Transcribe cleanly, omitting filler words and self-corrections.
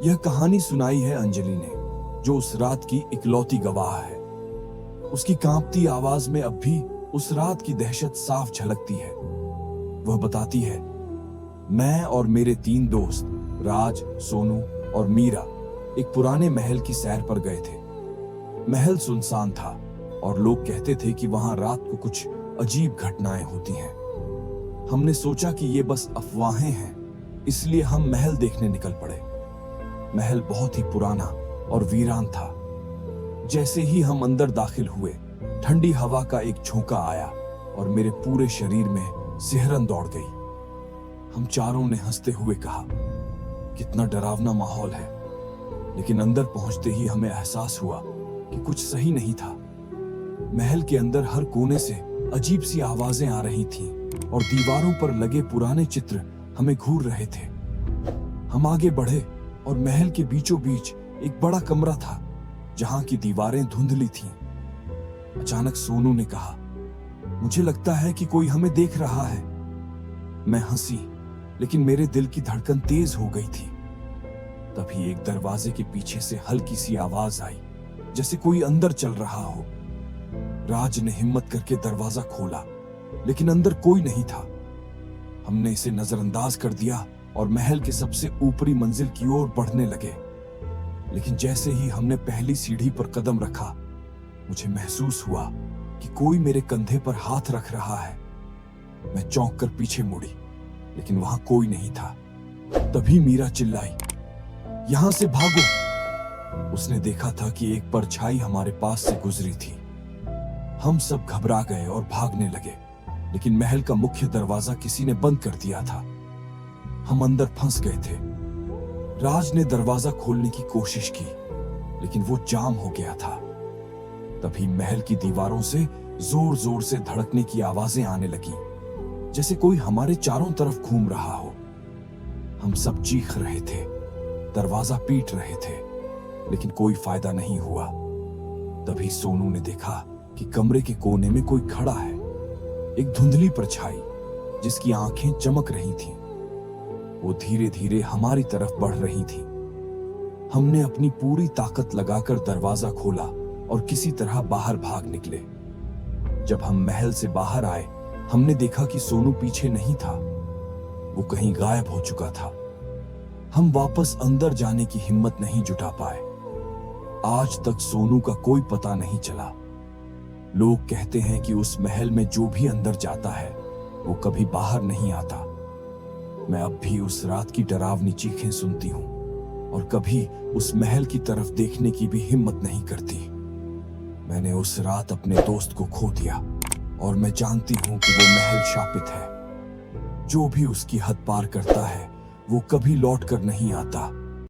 यह कहानी सुनाई है अंजलि ने, जो उस रात की इकलौती गवाह है। उसकी कांपती आवाज में अब भी उस रात की दहशत साफ झलकती है। वह बताती है, मैं और मेरे 3 दोस्त राज, सोनू और मीरा एक पुराने महल की सैर पर गए थे। महल सुनसान था और लोग कहते थे कि वहां रात को कुछ अजीब घटनाएं होती हैं। हमने सोचा कि ये बस अफवाहें हैं, इसलिए हम महल देखने निकल पड़े। महल बहुत ही पुराना और वीरान था। जैसे ही हम अंदर दाखिल हुए, ठंडी हवा का एक झोंका आया और मेरे पूरे शरीर में सिहरन दौड़ गई। हम चारों ने हंसते हुए कहा, कितना डरावना माहौल है। लेकिन अंदर पहुंचते ही हमें एहसास हुआ कि कुछ सही नहीं था। महल के अंदर हर कोने से अजीब सी आवाजें आ रही थीं और दीवारों पर लगे पुराने चित्र हमें घूर रहे थे। हम आगे बढ़े और महल के बीचों बीच एक बड़ा कमरा था, जहां की दीवारें धुंधली थीं। अचानक सोनू ने कहा, मुझे लगता है कि कोई हमें देख रहा है। मैं हंसी, लेकिन मेरे दिल की धड़कन तेज हो गई थी। तभी एक दरवाजे के पीछे से हल्की सी आवाज आई, जैसे कोई अंदर चल रहा हो। राज ने हिम्मत करके दरवाजा खोला, लेकिन अंदर कोई नहीं था। हमने इसे नजरअंदाज कर दिया और महल के सबसे ऊपरी मंजिल की ओर बढ़ने लगे। लेकिन जैसे ही हमने पहली सीढ़ी पर कदम रखा, मुझे महसूस हुआ कि कोई मेरे कंधे पर हाथ रख रहा है। मैं चौंक कर पीछे मुड़ी, लेकिन वहां कोई नहीं था। तभी मीरा चिल्लाई, यहां से भागो। उसने देखा था कि एक परछाई हमारे पास से गुजरी थी। हम सब घबरा गए और भागने लगे, लेकिन महल का मुख्य दरवाजा किसी ने बंद कर दिया था। हम अंदर फंस गए थे। राज ने दरवाजा खोलने की कोशिश की, लेकिन वो जाम हो गया था। तभी महल की दीवारों से जोर जोर से धड़कने की आवाजें आने लगी, जैसे कोई हमारे चारों तरफ घूम रहा हो। हम सब चीख रहे थे, दरवाजा पीट रहे थे, लेकिन कोई फायदा नहीं हुआ। तभी सोनू ने देखा कि कमरे के कोने में कोई खड़ा है, एक धुंधली परछाई जिसकी आंखें चमक रही थीं। वो धीरे धीरे हमारी तरफ बढ़ रही थी। हमने अपनी पूरी ताकत लगाकर दरवाजा खोला और किसी तरह बाहर भाग निकले। जब हम महल से बाहर आए, हमने देखा कि सोनू पीछे नहीं था, वो कहीं गायब हो चुका था। हम वापस अंदर जाने की हिम्मत नहीं जुटा पाए। आज तक सोनू का कोई पता नहीं चला। लोग कहते हैं कि उस महल में जो भी अंदर जाता है, वो कभी बाहर नहीं आता। मैं अब भी उस रात की डरावनी चीखें सुनती हूं और कभी उस महल की तरफ देखने की भी हिम्मत नहीं करती। मैंने उस रात अपने दोस्त को खो दिया और मैं जानती हूं कि वो महल शापित है। जो भी उसकी हद पार करता है, वो कभी लौट कर नहीं आता।